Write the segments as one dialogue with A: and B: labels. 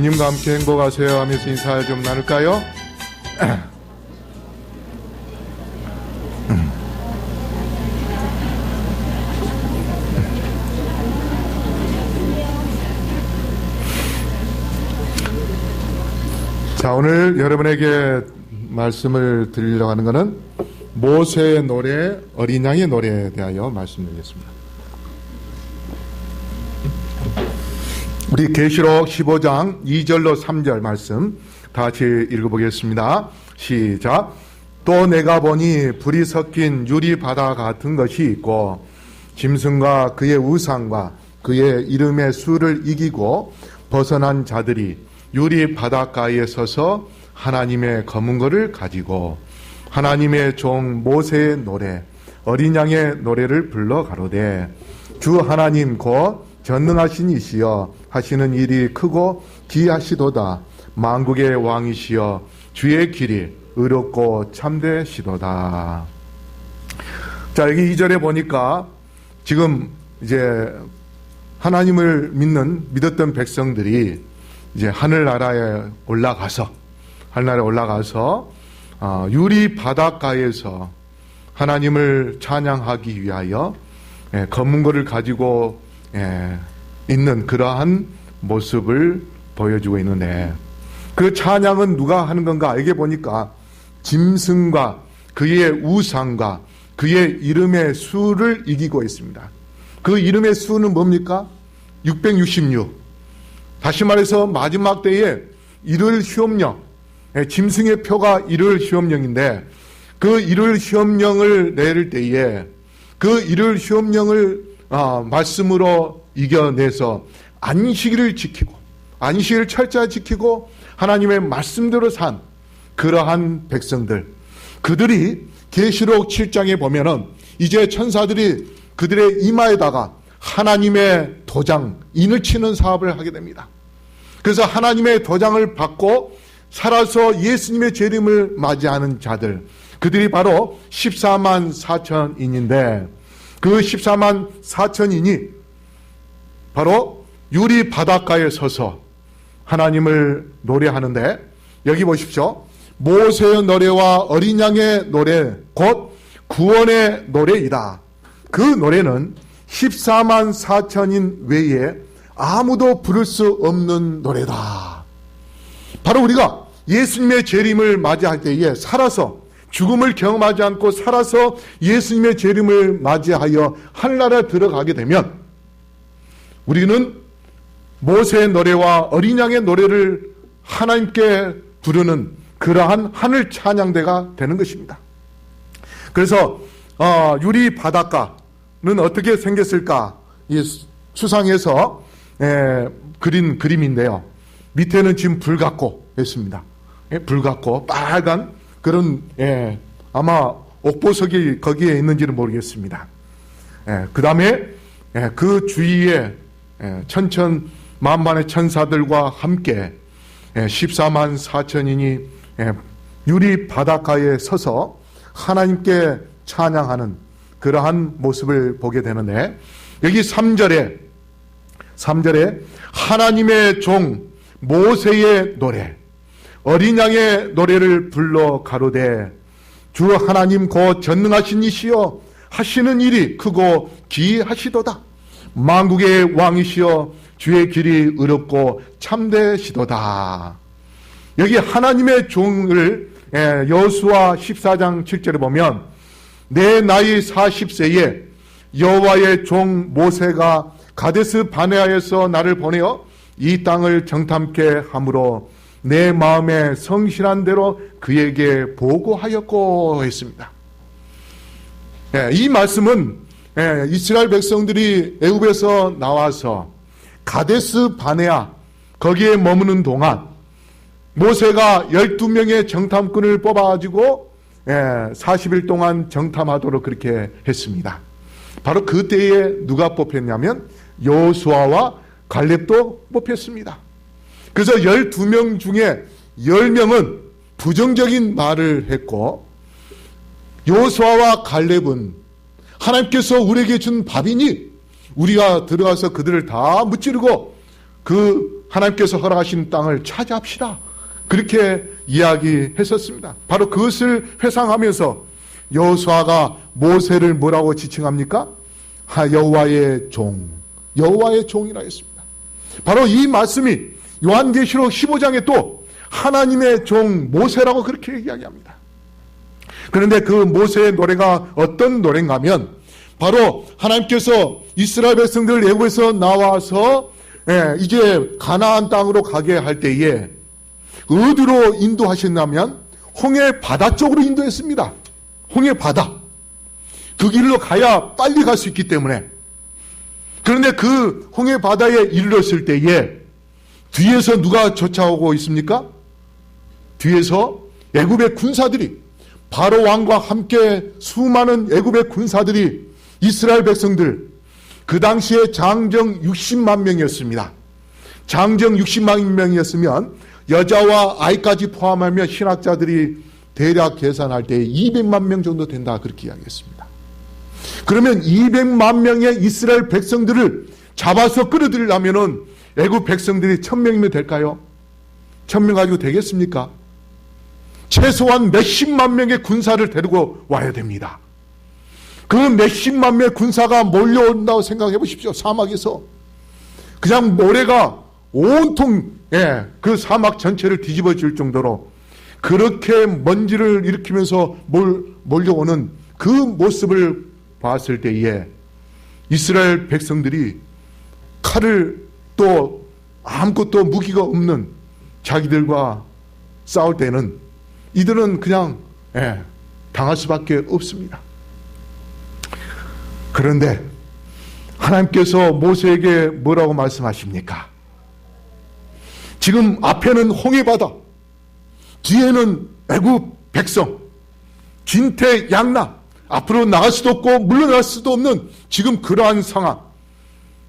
A: 주님과 함께 행복하세요 하면서 인사 좀 나눌까요? 자, 오늘 여러분에게 말씀을 드리려고 하는 것은 모세의 노래, 어린 양의 노래에 대하여 말씀드리겠습니다. 우리 계시록 15장 2절로 3절 말씀 다 같이 읽어보겠습니다. 시작. 또 내가 보니 불이 섞인 유리바다 같은 것이 있고 짐승과 그의 우상과 그의 이름의 수를 이기고 벗어난 자들이 유리 바닷가에 서서 하나님의 검은 거를 가지고 하나님의 종 모세의 노래 어린 양의 노래를 불러 가로되 주 하나님 곧 전능하신 이시여 하시는 일이 크고 기이하시도다. 만국의 왕이시여 주의 길이 의롭고 참되시도다. 자, 여기 2절에 보니까 지금 이제 하나님을 믿었던 백성들이 이제 하늘나라에 올라가서 유리 바닷가에서 하나님을 찬양하기 위하여 검은 거를 가지고 있는 그러한 모습을 보여주고 있는데, 그 찬양은 누가 하는 건가? 이게 보니까 짐승과 그의 우상과 그의 이름의 수를 이기고 있습니다. 그 이름의 수는 뭡니까? 666. 다시 말해서 마지막 때에 일월 시험령, 짐승의 표가 일월 시험령인데, 그 일월 시험령을 내릴 때에 그 일월 시험령을 말씀으로 이겨내서 안식일을 지키고 안식일을 철저히 지키고 하나님의 말씀대로 산 그러한 백성들, 그들이 계시록 7장에 보면은 이제 천사들이 그들의 이마에다가 하나님의 도장, 인을 치는 사업을 하게 됩니다. 그래서 하나님의 도장을 받고 살아서 예수님의 재림을 맞이하는 자들, 그들이 바로 14만 4천인인데 그 14만 4천인이 바로 유리 바닷가에 서서 하나님을 노래하는데, 여기 보십시오. 모세의 노래와 어린 양의 노래 곧 구원의 노래이다. 그 노래는 14만 4천인 외에 아무도 부를 수 없는 노래다. 바로 우리가 예수님의 재림을 맞이할 때에 살아서 죽음을 경험하지 않고 살아서 예수님의 재림을 맞이하여 하늘나라에 들어가게 되면 우리는 모세의 노래와 어린 양의 노래를 하나님께 부르는 그러한 하늘 찬양대가 되는 것입니다. 그래서 유리 바닷가는 어떻게 생겼을까? 이 수상에서 그린 그림인데요. 밑에는 지금 불 같고 했습니다. 불 같고 빨간 그런 아마 옥보석이 거기에 있는지는 모르겠습니다. 그 다음에 그 주위에 천천만만의 천사들과 함께 14만 4천인이 유리 바닷가에 서서 하나님께 찬양하는 그러한 모습을 보게 되는데, 여기 3절에 하나님의 종 모세의 노래 어린 양의 노래를 불러 가로되 주 하나님 곧 전능하신 이시여 하시는 일이 크고 기이하시도다. 만국의 왕이시여 주의 길이 의롭고 참되시도다. 여기 하나님의 종을 여호수아 14장 7절에 보면 내 나이 40세에 여호와의 종 모세가 가데스 바네아에서 나를 보내어 이 땅을 정탐케 함으로 내 마음에 성실한 대로 그에게 보고하였고 했습니다. 이 말씀은 이스라엘 백성들이 애굽에서 나와서 가데스 바네아 거기에 머무는 동안 모세가 12명의 정탐꾼을 뽑아가지고 40일 동안 정탐하도록 그렇게 했습니다. 바로 그때에 누가 뽑혔냐면 여호수아와 갈렙도 뽑혔습니다. 그래서 12명 중에 10명은 부정적인 말을 했고, 여호수아와 갈렙은 하나님께서 우리에게 준 밥이니 우리가 들어가서 그들을 다 무찌르고 그 하나님께서 허락하신 땅을 차지합시다. 그렇게 이야기했었습니다. 바로 그것을 회상하면서 여호수아가 모세를 뭐라고 지칭합니까? 여호와의 종, 여호와의 종이라 했습니다. 바로 이 말씀이 요한계시록 15장에 또 하나님의 종 모세라고 그렇게 이야기합니다. 그런데 그 모세의 노래가 어떤 노래인가 하면 바로 하나님께서 이스라엘 백성들 애굽에서 나와서 이제 가나안 땅으로 가게 할 때에 어디로 인도하셨냐면 홍해 바다 쪽으로 인도했습니다. 홍해 바다. 그 길로 가야 빨리 갈 수 있기 때문에. 그런데 그 홍해 바다에 이르렀을 때에 뒤에서 누가 쫓아오고 있습니까? 뒤에서 애굽의 군사들이, 바로 왕과 함께 수많은 애굽의 군사들이 이스라엘 백성들, 그 당시에 장정 60만 명이었습니다. 장정 60만 명이었으면 여자와 아이까지 포함하며 신학자들이 대략 계산할 때 200만 명 정도 된다, 그렇게 이야기했습니다. 그러면 200만 명의 이스라엘 백성들을 잡아서 끌어들이려면은 애굽 백성들이 1000명이면 될까요? 1000명 가지고 되겠습니까? 최소한 몇십만 명의 군사를 데리고 와야 됩니다. 그 몇십만 명의 군사가 몰려온다고 생각해 보십시오. 사막에서 그냥 모래가 온통 그 사막 전체를 뒤집어질 정도로 그렇게 먼지를 일으키면서 몰려오는 그 모습을 봤을 때에 이스라엘 백성들이 칼을 또 아무것도 무기가 없는 자기들과 싸울 때는 이들은 그냥 당할 수밖에 없습니다. 그런데 하나님께서 모세에게 뭐라고 말씀하십니까? 지금 앞에는 홍해바다, 뒤에는 애굽 백성, 진퇴양난, 앞으로 나갈 수도 없고 물러날 수도 없는 지금 그러한 상황,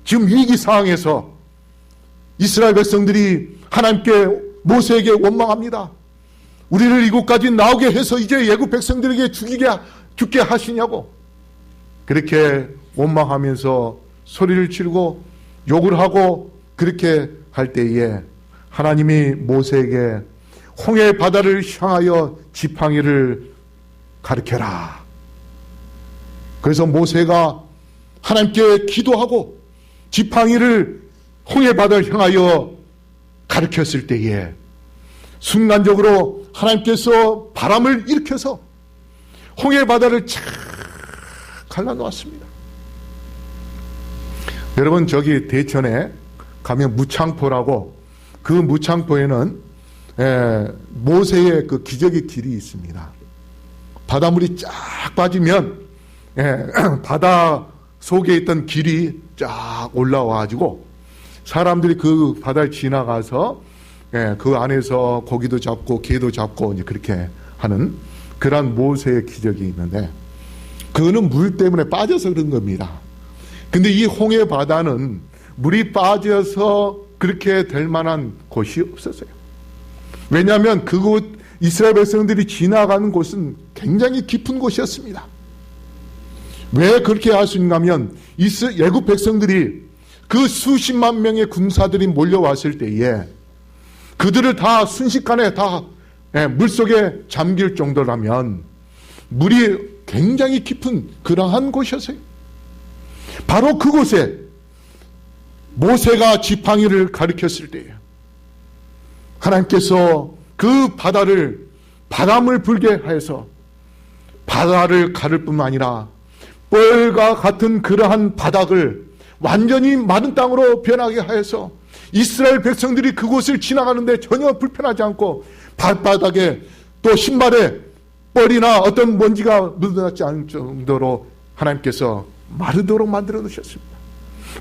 A: 지금 위기 상황에서 이스라엘 백성들이 하나님께 모세에게 원망합니다. 우리를 이곳까지 나오게 해서 이제 애굽 백성들에게 죽게 하시냐고 그렇게 원망하면서 소리를 지르고 욕을 하고 그렇게 할 때에 하나님이 모세에게 홍해 바다를 향하여 지팡이를 가르쳐라. 그래서 모세가 하나님께 기도하고 지팡이를 홍해 바다를 향하여 가르쳤을 때에 순간적으로 하나님께서 바람을 일으켜서 홍해 바다를 착 갈라놓았습니다. 여러분, 저기 대천에 가면 무창포라고, 그 무창포에는 모세의 그 기적의 길이 있습니다. 바닷물이 쫙 빠지면 바다 속에 있던 길이 쫙 올라와가지고 사람들이 그 바다를 지나가서 그 안에서 고기도 잡고 개도 잡고 이제 그렇게 하는 그런 모세의 기적이 있는데, 그거는 물 때문에 빠져서 그런 겁니다. 근데 이 홍해 바다는 물이 빠져서 그렇게 될 만한 곳이 없었어요. 왜냐하면 그곳 이스라엘 백성들이 지나가는 곳은 굉장히 깊은 곳이었습니다. 왜 그렇게 할 수 있는가 하면 애굽 백성들이 그 수십만 명의 군사들이 몰려왔을 때에 그들을 다 순식간에 다 물속에 잠길 정도라면 물이 굉장히 깊은 그러한 곳이었어요. 바로 그곳에 모세가 지팡이를 가리켰을 때에 하나님께서 그 바다를 바람을 불게 하여서 바다를 가를 뿐만 아니라 뻘과 같은 그러한 바닥을 완전히 마른 땅으로 변하게 하여서 이스라엘 백성들이 그곳을 지나가는데 전혀 불편하지 않고 발바닥에 또 신발에 뻘이나 어떤 먼지가 묻어나지 않을 정도로 하나님께서 마르도록 만들어 놓으셨습니다.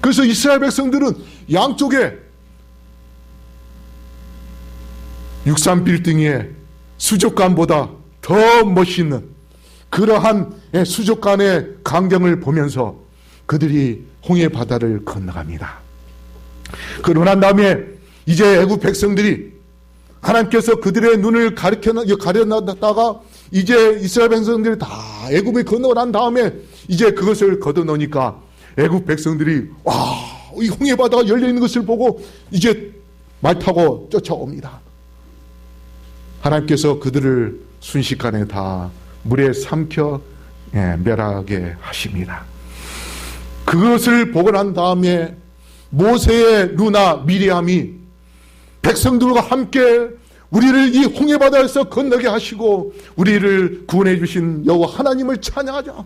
A: 그래서 이스라엘 백성들은 양쪽에 63 빌딩의 수족관보다 더 멋있는 그러한 수족관의 광경을 보면서 그들이 홍해 바다를 건너갑니다. 그러고 난 다음에 이제 애굽 백성들이 하나님께서 그들의 눈을 가려놨다가 이제 이스라엘 백성들이 다 애굽에 건너고 난 다음에 이제 그것을 걷어놓으니까 애굽 백성들이 와, 이 홍해 바다가 열려있는 것을 보고 이제 말 타고 쫓아옵니다. 하나님께서 그들을 순식간에 다 물에 삼켜 멸하게 하십니다. 그것을 보고 난 다음에 모세의 누나 미리암이 백성들과 함께 우리를 이 홍해바다에서 건너게 하시고 우리를 구원해 주신 여호와 하나님을 찬양하자.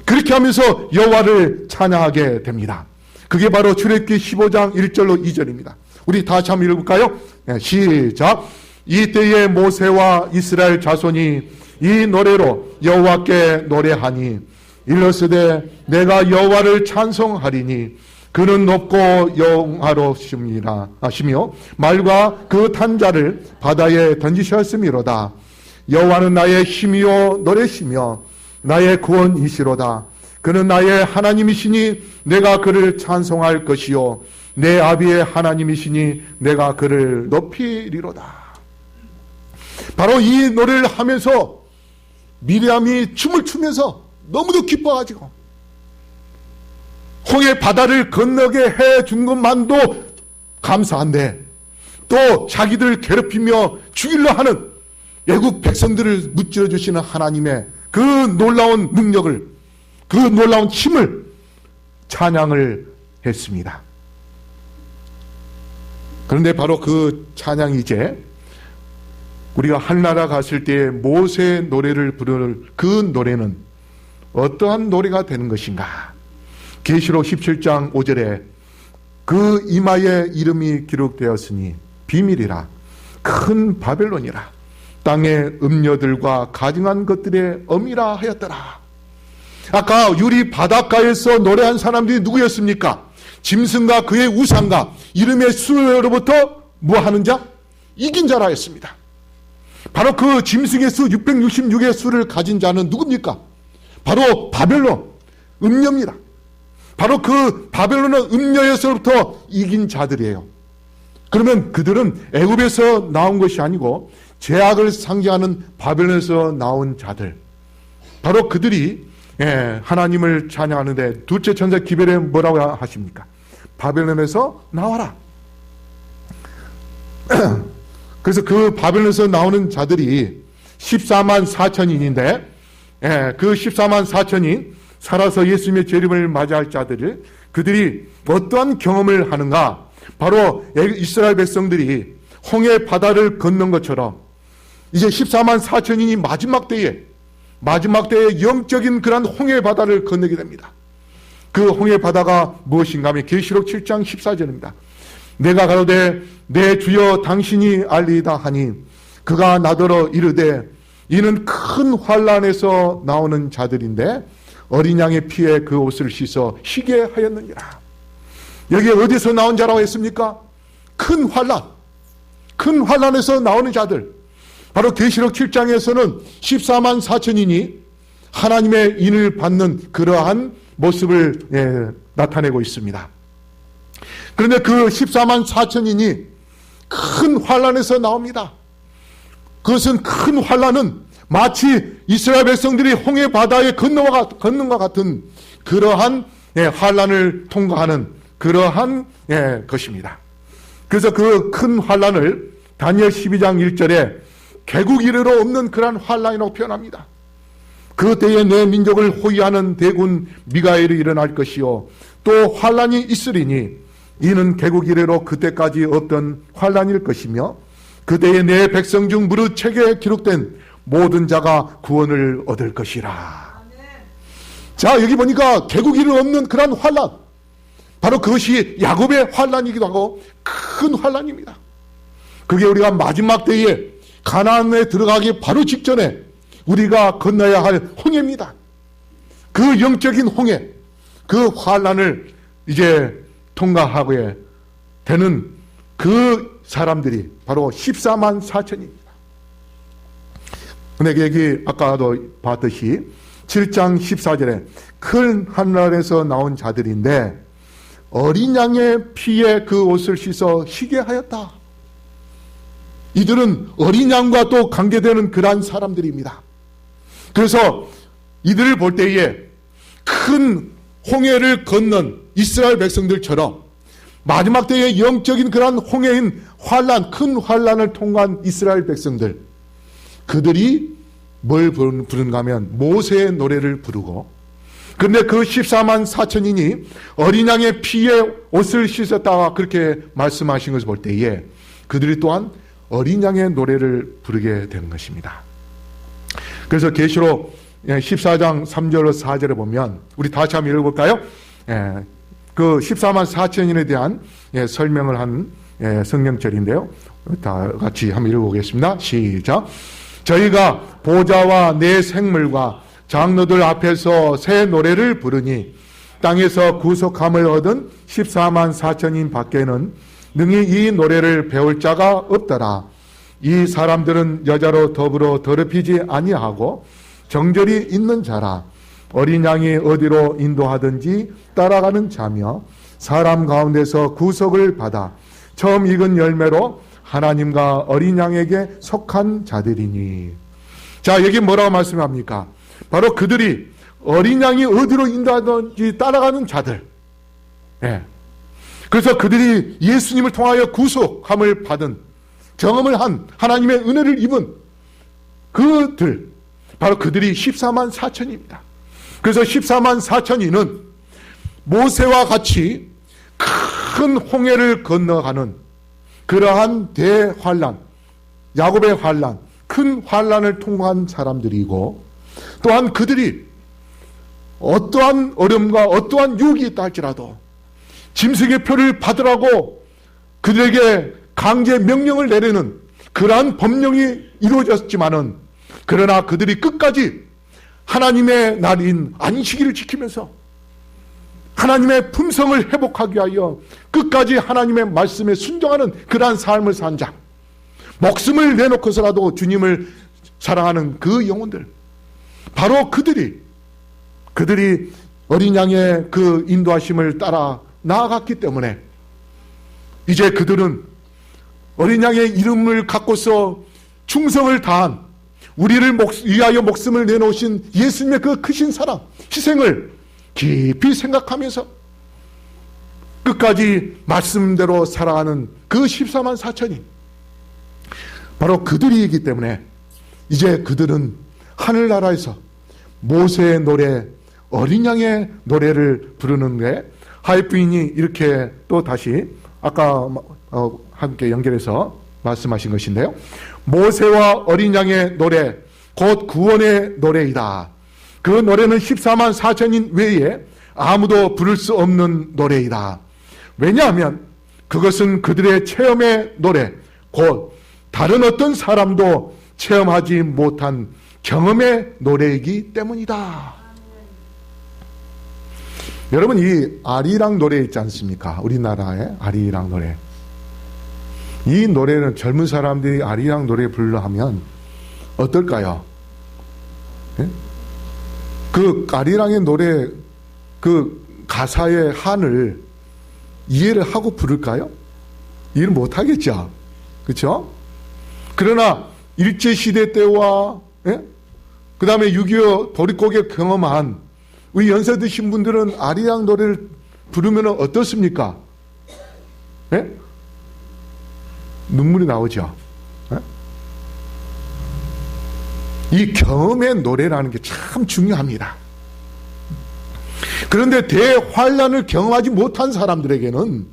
A: 그렇게 하면서 여호와를 찬양하게 됩니다. 그게 바로 출애굽기 15장 1절로 2절입니다. 우리 다시 한번 읽어볼까요? 시작. 이때에 모세와 이스라엘 자손이 이 노래로 여호와께 노래하니 일러스되 내가 여호와를 찬송하리니 그는 높고 영화로우시며 말과 그 탄자를 바다에 던지셨음이로다. 여호와는 나의 힘이요 노래시며 나의 구원이시로다. 그는 나의 하나님이시니 내가 그를 찬송할 것이요 내 아비의 하나님이시니 내가 그를 높이리로다. 바로 이 노래를 하면서 미리암이 춤을 추면서 너무도 기뻐가지고 홍해 바다를 건너게 해준 것만도 감사한데 또 자기들 괴롭히며 죽이려 하는 애국 백성들을 무찌러 주시는 하나님의 그 놀라운 능력을, 그 놀라운 힘을 찬양을 했습니다. 그런데 바로 그 찬양이 이제 우리가 한나라 갔을 때 모세의 노래를 부르는 그 노래는 어떠한 노래가 되는 것인가? 계시록 17장 5절에 그 이마에 이름이 기록되었으니 비밀이라 큰 바벨론이라 땅의 음녀들과 가증한 것들의 엄이라 하였더라. 아까 유리 바닷가에서 노래한 사람들이 누구였습니까? 짐승과 그의 우상과 이름의 수로부터 뭐 하는 자? 이긴 자라 했습니다. 바로 그 짐승의 수 666의 수를 가진 자는 누굽니까? 바로 바벨론, 음녀입니다. 바로 그 바벨론은 음녀에서부터 이긴 자들이에요. 그러면 그들은 애굽에서 나온 것이 아니고 죄악을 상징하는 바벨론에서 나온 자들, 바로 그들이 하나님을 찬양하는데 둘째 천사 기별에 뭐라고 하십니까? 바벨론에서 나와라. 그래서 그 바벨론에서 나오는 자들이 14만 4천인인데 그 14만 4천이 살아서 예수님의 재림을 맞이할 자들을 그들이 어떠한 경험을 하는가? 바로 이스라엘 백성들이 홍해 바다를 건넌 것처럼 이제 14만 4천인이 마지막 때에 영적인 그런 홍해 바다를 건너게 됩니다. 그 홍해 바다가 무엇인가 하면 계시록 7장 14절입니다. 내가 가로되 내 주여 당신이 알리이다 하니 그가 나더러 이르되 이는 큰 환란에서 나오는 자들인데 어린 양의 피에 그 옷을 씻어 쉬게 하였느니라. 여기 어디서 나온 자라고 했습니까? 큰 환란에서 나오는 자들. 바로 계시록 7장에서는 14만 4천인이 하나님의 인을 받는 그러한 모습을 나타내고 있습니다. 그런데 그 14만 4천인이 큰 환란에서 나옵니다. 그것은 큰 환란은 마치 이스라엘 백성들이 홍해 바다에 건넌 것 같은 그러한 환란을 통과하는 그러한 것입니다. 그래서 그 큰 환란을 다니엘 12장 1절에 개국 이래로 없는 그러한 환란이라고 표현합니다. 그 때에 내 민족을 호위하는 대군 미가엘이 일어날 것이요 또 환란이 있으리니 이는 개국 이래로 그때까지 없던 환란일 것이며 그때에 내 백성 중 무릇 책에 기록된 모든 자가 구원을 얻을 것이라. 자, 여기 보니까 개국 이래 없는 그런 환란, 바로 그것이 야곱의 환란이기도 하고 큰 환란입니다. 그게 우리가 마지막 때에 가나안에 들어가기 바로 직전에 우리가 건너야 할 홍해입니다. 그 영적인 홍해, 그 환란을 이제 통과하게 되는 그 사람들이 바로 14만 4천입니다. 근데 여기 아까도 봤듯이 7장 14절에 큰 하늘에서 나온 자들인데 어린 양의 피에 그 옷을 씻어 쉬게 하였다. 이들은 어린 양과 또 관계되는 그러한 사람들입니다. 그래서 이들을 볼 때에 큰 홍해를 건넌 이스라엘 백성들처럼 마지막 때의 영적인 그러한 홍해인 환란, 큰 환란을 통과한 이스라엘 백성들, 그들이 뭘 부르는가 하면 모세의 노래를 부르고, 그런데 그 14만 4천인이 어린 양의 피에 옷을 씻었다 그렇게 말씀하신 것을 볼 때에 그들이 또한 어린 양의 노래를 부르게 되는 것입니다. 그래서 계시록 14장 3절로 4절에 보면, 우리 다시 한번 읽어볼까요? 그 14만 4천인에 대한 설명을 한 성경절인데요. 다 같이 한번 읽어보겠습니다. 시작. 저희가 보좌와 내 생물과 장로들 앞에서 새 노래를 부르니 땅에서 구속함을 얻은 14만 4천인 밖에는 능히 이 노래를 배울 자가 없더라. 이 사람들은 여자로 더불어 더럽히지 아니하고 정절이 있는 자라. 어린 양이 어디로 인도하든지 따라가는 자며 사람 가운데서 구속을 받아 처음 익은 열매로 하나님과 어린 양에게 속한 자들이니. 자, 여기 뭐라고 말씀합니까? 바로 그들이 어린 양이 어디로 인도하든지 따라가는 자들. 그래서 그들이 예수님을 통하여 구속함을 받은, 경험을 한, 하나님의 은혜를 입은 그들, 바로 그들이 14만 4천입니다. 그래서 14만 4천이는 모세와 같이 큰 홍해를 건너가는 그러한 대환란, 야곱의 환란, 큰 환란을 통과한 사람들이고, 또한 그들이 어떠한 어려움과 어떠한 유혹이 있다 할지라도 짐승의 표를 받으라고 그들에게 강제 명령을 내리는 그러한 법령이 이루어졌지만은, 그러나 그들이 끝까지 하나님의 날인 안식일을 지키면서 하나님의 품성을 회복하기 위하여 끝까지 하나님의 말씀에 순종하는 그러한 삶을 산 자, 목숨을 내놓고서라도 주님을 사랑하는 그 영혼들, 바로 그들이 어린 양의 그 인도하심을 따라 나아갔기 때문에 이제 그들은 어린 양의 이름을 갖고서 충성을 다한, 우리를 위하여 목숨을 내놓으신 예수님의 그 크신 사랑, 희생을 깊이 생각하면서 끝까지 말씀대로 살아가는 그 14만 4천이 바로 그들이기 때문에 이제 그들은 하늘나라에서 모세의 노래, 어린 양의 노래를 부르는데, 하이프인이 이렇게 또 다시 아까 함께 연결해서 말씀하신 것인데요. 모세와 어린 양의 노래, 곧 구원의 노래이다. 그 노래는 14만 4천인 외에 아무도 부를 수 없는 노래이다. 왜냐하면 그것은 그들의 체험의 노래, 곧 다른 어떤 사람도 체험하지 못한 경험의 노래이기 때문이다. 여러분, 이 아리랑 노래 있지 않습니까? 우리나라의 아리랑 노래. 이 노래는 젊은 사람들이 아리랑 노래 불러 하면 어떨까요? 예? 그 아리랑의 노래 그 가사의 한을 이해를 하고 부를까요? 이해를 못하겠죠. 그렇죠? 그러나 일제시대 때와 그 다음에 6.25 보릿고개 경험한 우리 연세 드신 분들은 아리랑 노래를 부르면 어떻습니까? 예? 눈물이 나오죠. 예? 이 경험의 노래라는 게 참 중요합니다. 그런데 대환란을 경험하지 못한 사람들에게는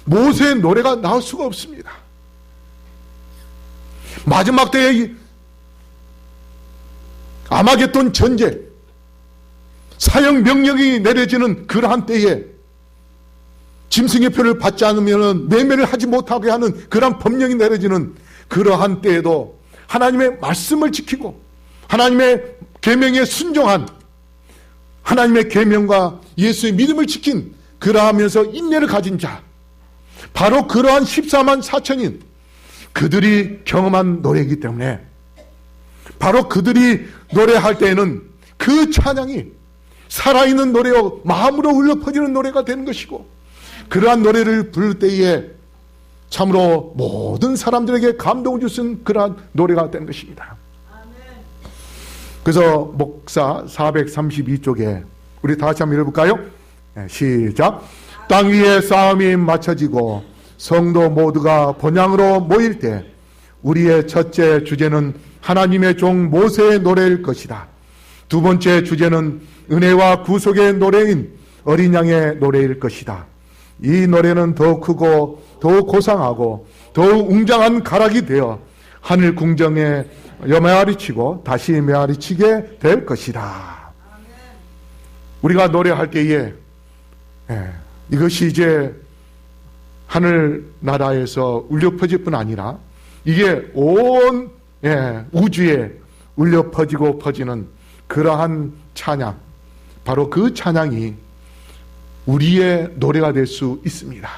A: 모세의 노래가 나올 수가 없습니다. 마지막 때의 아마겟돈 전쟁, 사형 명령이 내려지는 그러한 때에 짐승의 표를 받지 않으면 매매를 하지 못하게 하는 그러한 법령이 내려지는 그러한 때에도 하나님의 말씀을 지키고 하나님의 계명에 순종한, 하나님의 계명과 예수의 믿음을 지킨, 그러하면서 인내를 가진 자, 바로 그러한 14만 4천인 그들이 경험한 노래이기 때문에, 바로 그들이 노래할 때에는 그 찬양이 살아있는 노래요 마음으로 울려 퍼지는 노래가 되는 것이고, 그러한 노래를 부를 때에 참으로 모든 사람들에게 감동을 주신 그러한 노래가 되는 것입니다. 그래서 목사 432쪽에 우리 다 같이 한번 읽어볼까요? 네, 시작. 땅 위에 싸움이 맞춰지고 성도 모두가 본향으로 모일 때 우리의 첫째 주제는 하나님의 종 모세의 노래일 것이다. 두 번째 주제는 은혜와 구속의 노래인 어린 양의 노래일 것이다. 이 노래는 더 크고 더 고상하고 더 웅장한 가락이 되어 하늘 궁정에 메아리치고 다시 메아리치게 될 것이다. 우리가 노래할 때에 이것이 이제 하늘나라에서 울려 퍼질 뿐 아니라 이게 온 우주에 울려 퍼지고 퍼지는 그러한 찬양, 바로 그 찬양이 우리의 노래가 될 수 있습니다.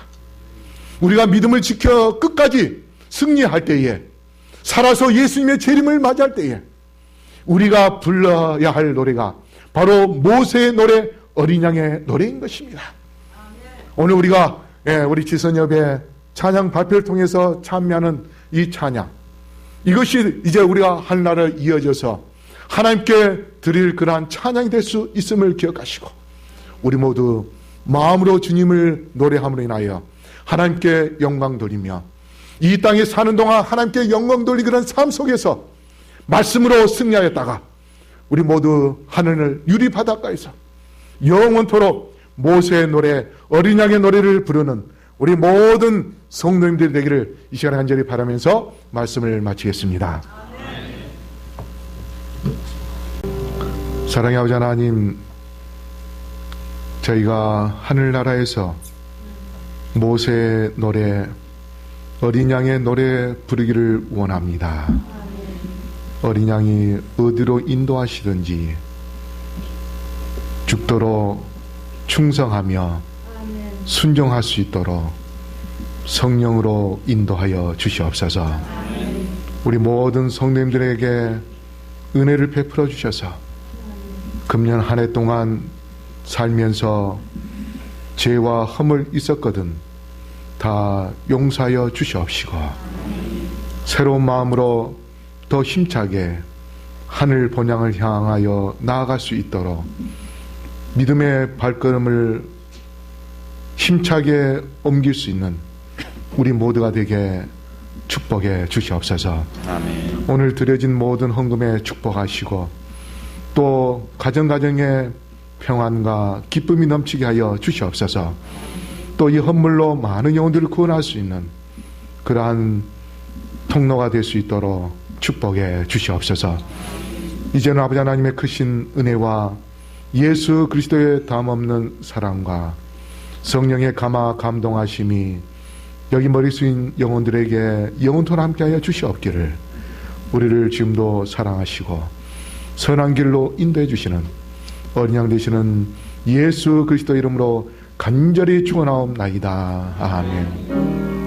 A: 우리가 믿음을 지켜 끝까지 승리할 때에, 살아서 예수님의 재림을 맞이할 때에 우리가 불러야 할 노래가 바로 모세의 노래, 어린 양의 노래인 것입니다. 오늘 우리가 우리 지선협의 찬양 발표를 통해서 참여하는 이 찬양, 이것이 이제 우리가 하늘나라를 이어져서 하나님께 드릴 그러한 찬양이 될 수 있음을 기억하시고, 우리 모두 마음으로 주님을 노래함으로 인하여 하나님께 영광 돌리며 이 땅에 사는 동안 하나님께 영광 돌리 그런 삶 속에서 말씀으로 승리하였다가 우리 모두 하늘 유리 바닷가에서 영원토록 모세의 노래, 어린 양의 노래를 부르는 우리 모든 성도님들이 되기를 이 시간에 간절히 바라면서 말씀을 마치겠습니다. 사랑의 아버지 하나님, 저희가 하늘나라에서 모세의 노래, 어린 양의 노래 부르기를 원합니다. 어린 양이 어디로 인도하시든지 죽도록 충성하며 순종할 수 있도록 성령으로 인도하여 주시옵소서. 우리 모든 성도님들에게 은혜를 베풀어 주셔서 금년 한 해 동안 살면서 죄와 허물 있었거든 다 용서하여 주시옵시고, 새로운 마음으로 더 힘차게 하늘 본향을 향하여 나아갈 수 있도록 믿음의 발걸음을 힘차게 옮길 수 있는 우리 모두가 되게 축복해 주시옵소서. 아멘. 오늘 드려진 모든 헌금에 축복하시고 또 가정가정에 평안과 기쁨이 넘치게 하여 주시옵소서. 또 이 헌물로 많은 영혼들을 구원할 수 있는 그러한 통로가 될 수 있도록 축복해 주시옵소서. 이제는 아버지 하나님의 크신 은혜와 예수 그리스도의 담없는 사랑과 성령의 감화 감동하심이 여기 머리 숙인 영혼들에게 영원토록 함께하여 주시옵기를, 우리를 지금도 사랑하시고 선한 길로 인도해 주시는 어린 양 되시는 예수 그리스도 이름으로 간절히 축원하옵나이다. 아멘.